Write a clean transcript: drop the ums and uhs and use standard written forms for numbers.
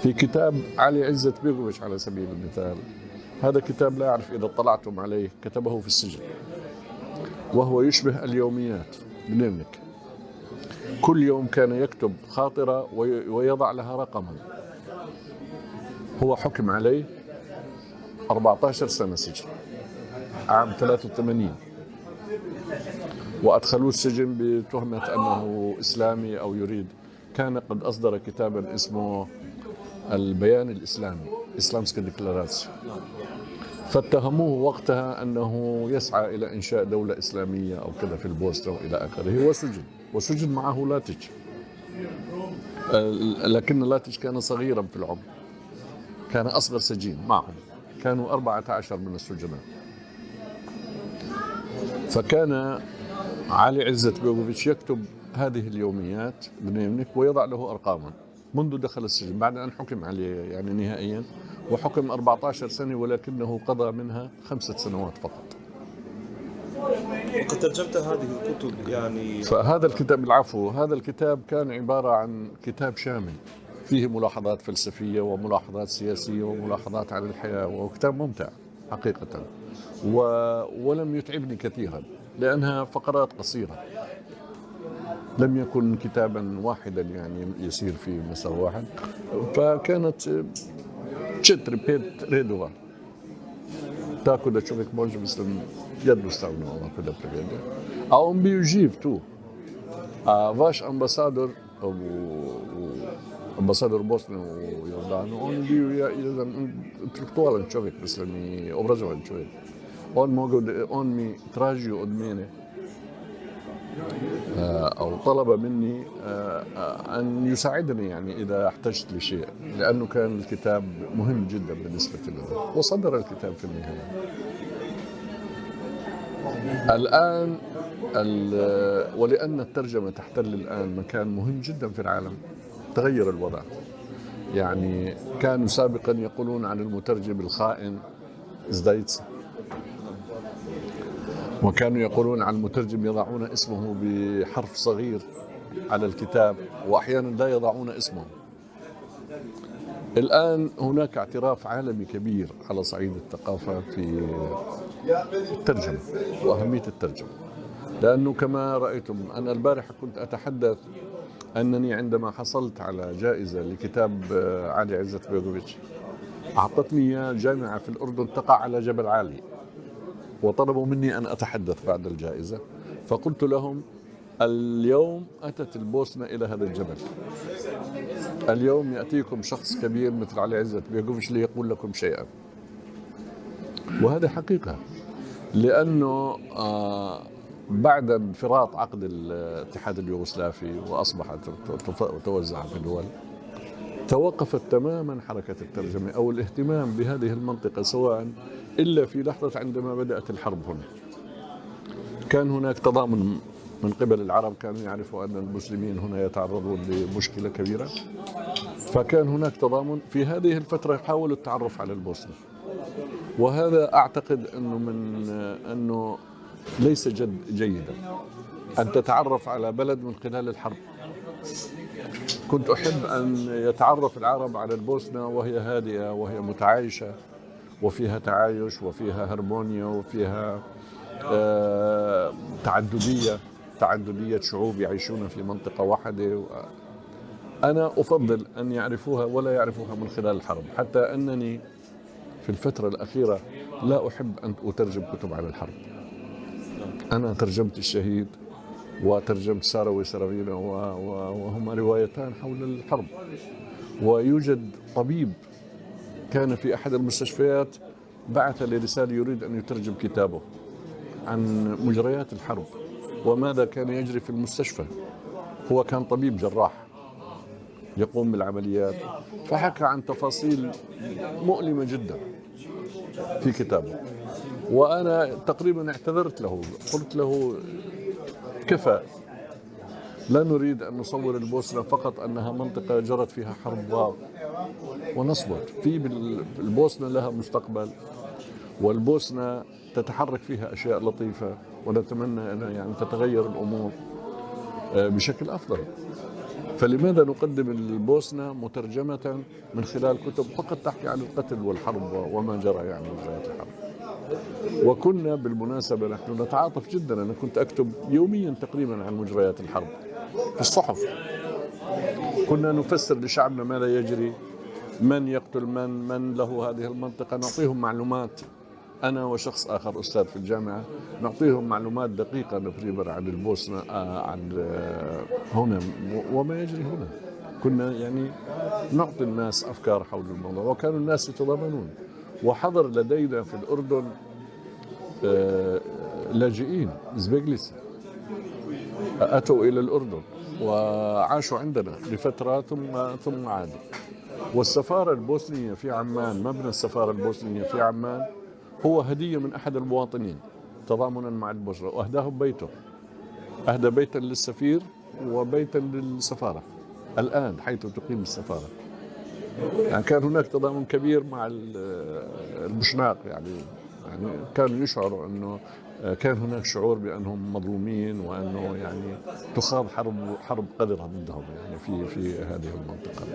في كتاب علي عزت بيقوفش على سبيل المثال، هذا كتاب لا أعرف إذا اطلعتم عليه، كتبه في السجن وهو يشبه اليوميات بنملك. كل يوم كان يكتب خاطرة ويضع لها رقما. هو حكم عليه 14 سنة سجن عام 83، وأدخلوه السجن بتهمة أنه إسلامي أو يريد، كان قد أصدر كتابا اسمه البيان الإسلامي إسلامسك ديكلاراسيون، فاتهموه وقتها أنه يسعى إلى إنشاء دولة إسلامية أو كذا في البوسنة وإلى آخره، وسجن معه لاتج، لكن لاتج كان صغيرا في العمر، كان أصغر سجين معهم، كانوا 14 من السجناء. فكان علي عزت بيغوفيتش يكتب هذه اليوميات بنيمنك ويضع له أرقاما منذ دخل السجن بعد أن حكم عليه يعني نهائيا، وحكم 14 سنة ولكنه قضى منها 5 سنوات فقط. وقد ترجمت هذه الكتب يعني. فهذا الكتاب، العفو، هذا الكتاب كان عبارة عن كتاب شامل فيه ملاحظات فلسفية وملاحظات سياسية وملاحظات عن الحياة، وكتاب ممتع حقيقة، ولم يتعبني كثيرا لأنها فقرات قصيرة، لم يكن كتابا واحدا يعني يسير في مسار واحد، فكانت ريبيت ريدوغا tako da čovjek može, mislim, jednostavno ovako da prevede. A on bio živ tu. A vaš ambasador, ambasador Bosne u Jordanu, on bio jedan intelektualan čovjek, mislim, i obrazovan čovjek. On mi tražio od mene أو طلب مني أن يساعدني يعني إذا احتجت لشيء، لأنه كان الكتاب مهم جدا بالنسبة له، وصدر الكتاب في النهاية. الآن ولأن الترجمة تحتل الآن مكان مهم جدا في العالم، تغير الوضع. يعني كانوا سابقا يقولون عن المترجم الخائن زدايتس، وكانوا يقولون عن المترجم يضعون اسمه بحرف صغير على الكتاب، وأحيانا لا يضعون اسمه. الآن هناك اعتراف عالمي كبير على صعيد الثقافة في الترجمة وأهمية الترجمة، لأنه كما رأيتم أنا البارحة كنت أتحدث أنني عندما حصلت على جائزة لكتاب علي عزت بيغوفيتش، أعطتني إياه جامعة في الأردن تقع على جبل عالي، وطلبوا مني أن أتحدث بعد الجائزة، فقلت لهم اليوم أتت البوسنة إلى هذا الجبل، اليوم يأتيكم شخص كبير مثل علي عزت بيغوفيتش ليقول لكم شيئا. وهذا حقيقة، لأنه بعد انفراط عقد الاتحاد اليوغوسلافي وأصبحت توزع في الدول، توقفت تماما حركة الترجمة أو الاهتمام بهذه المنطقة، سواء إلا في لحظة عندما بدأت الحرب هنا. كان هناك تضامن من قبل العرب، كانوا يعرفوا أن المسلمين هنا يتعرضون لمشكلة كبيرة، فكان هناك تضامن. في هذه الفترة حاولوا التعرف على البوسنة، وهذا أعتقد أنه ليس جيدا أن تتعرف على بلد من خلال الحرب. كنت أحب أن يتعرف العرب على البوسنة وهي هادئة وهي متعايشة وفيها تعايش وفيها هرمونيا وفيها تعددية شعوب يعيشون في منطقة واحدة. أنا أفضل أن يعرفوها ولا يعرفوها من خلال الحرب، حتى أنني في الفترة الأخيرة لا أحب أن أترجم كتب عن الحرب. أنا ترجمت الشهيد وترجمت سارة وسرافينا، وهما روايتان حول الحرب. ويوجد طبيب كان في أحد المستشفيات بعث لي رسالة يريد أن يترجم كتابه عن مجريات الحرب وماذا كان يجري في المستشفى. هو كان طبيب جراح يقوم بالعمليات، فحكى عن تفاصيل مؤلمة جدا في كتابه. وأنا تقريبا اعتذرت له، قلت له كفى، لا نريد أن نصور البوسنة فقط أنها منطقة جرت فيها حرب ونصبر. في البوسنة لها مستقبل، والبوسنة تتحرك فيها أشياء لطيفة، ونتمنى أن يعني تتغير الأمور بشكل أفضل. فلماذا نقدم البوسنة مترجمة من خلال كتب فقط تحكي عن القتل والحرب وما جرى يعني مجريات الحرب. وكنا بالمناسبة نحن نتعاطف جدا، أنا كنت أكتب يوميا تقريبا عن مجريات الحرب في الصحف. كنا نفسر لشعبنا ما لا يجري، من يقتل من له هذه المنطقة، نعطيهم معلومات. أنا وشخص آخر أستاذ في الجامعة نعطيهم معلومات دقيقة تقريبا عن البوسنة، عن هنا وما يجري هنا. كنا يعني نعطي الناس أفكار حول الموضوع، وكانوا الناس يتضامنون. وحضر لدينا في الأردن لاجئين زبيغليس أتوا إلى الأردن وعاشوا عندنا لفترة ثم عادوا. والسفارة البوسنية في عمان، مبنى السفارة البوسنية في عمان هو هدية من أحد المواطنين تضامنا مع البشرى، وأهداه بيته، أهدى بيتا للسفير وبيتا للسفارة الآن حيث تقيم السفارة. يعني كان هناك تضامن كبير مع البوشناق، يعني كانوا يشعروا أنه كان هناك شعور بأنهم مظلومين، وأنه يعني تخاض حرب قذرة ضدهم يعني في هذه المنطقة.